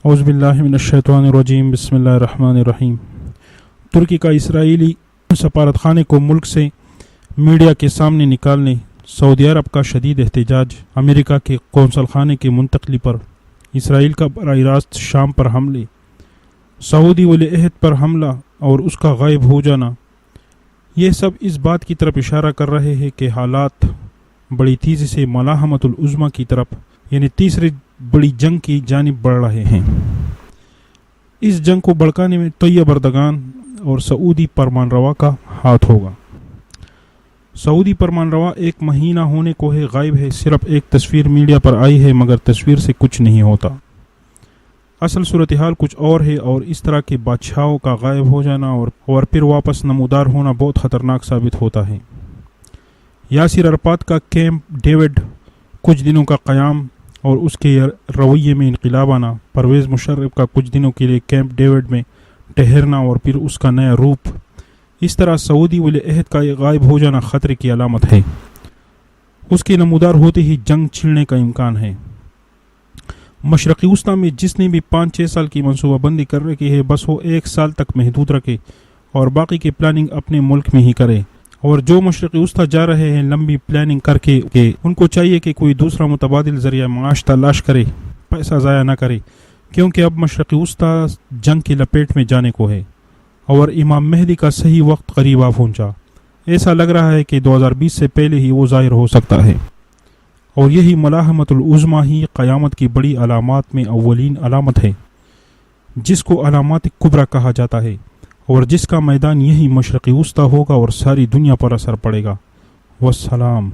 اعوذ باللہ من الشیطان الرجیم بسم اللہ الرحمن الرحیم۔ ترکی کا اسرائیلی سفارتخانے کو ملک سے میڈیا کے سامنے نکالنے، سعودی عرب کا شدید احتجاج، امریکہ کے قونصل خانے کی منتقلی پر، اسرائیل کا براہ راست شام پر حملے، سعودی ولی عہد پر حملہ اور اس کا غائب ہو جانا، یہ سب اس بات کی طرف اشارہ کر رہے ہیں کہ حالات بڑی تیزی سے ملاحمت العظمیٰ کی طرف یعنی تیسری بڑی جنگ کی جانب بڑھ رہے ہیں۔ اس جنگ کو بڑھکانے میں طیب اردگان اور سعودی فرمان روا کا ہاتھ ہوگا۔ سعودی فرمان روا ایک مہینہ ہونے کو ہے غائب ہے، صرف ایک تصویر میڈیا پر آئی ہے مگر تصویر سے کچھ نہیں ہوتا۔ اصل صورتحال کچھ اور ہے، اور اس طرح کے بادشاہوں کا غائب ہو جانا اور پھر واپس نمودار ہونا بہت خطرناک ثابت ہوتا ہے۔ یاسر عرفات کا کیمپ ڈیوڈ کچھ دنوں کا قیام اور اس کے رویے میں انقلاب آنا، پرویز مشرف کا کچھ دنوں کے لیے کیمپ ڈیوڈ میں ٹھہرنا اور پھر اس کا نیا روپ، اس طرح سعودی ولی عہد کا غائب ہو جانا خطرے کی علامت ہے۔ اس کے نمودار ہوتے ہی جنگ چھڑنے کا امکان ہے۔ مشرقی وسطیٰ میں جس نے بھی 5-6 سال کی منصوبہ بندی کر رکھی ہے، بس وہ 1 سال تک محدود رکھے اور باقی کی پلاننگ اپنے ملک میں ہی کرے، اور جو مشرقی وسطیٰ جا رہے ہیں لمبی پلاننگ کر کے ان کو چاہیے کہ کوئی دوسرا متبادل ذریعہ معاش تلاش کرے، پیسہ ضائع نہ کرے، کیونکہ اب مشرقی وسطیٰ جنگ کی لپیٹ میں جانے کو ہے اور امام مہدی کا صحیح وقت قریب آ پہنچا۔ ایسا لگ رہا ہے کہ 2020 سے پہلے ہی وہ ظاہر ہو سکتا ہے، اور یہی ملاحمت العظمیٰ ہی قیامت کی بڑی علامات میں اولین علامت ہے، جس کو علامات کبریٰ کہا جاتا ہے، اور جس کا میدان یہی مشرقی وسطیٰ ہوگا اور ساری دنیا پر اثر پڑے گا۔ والسلام۔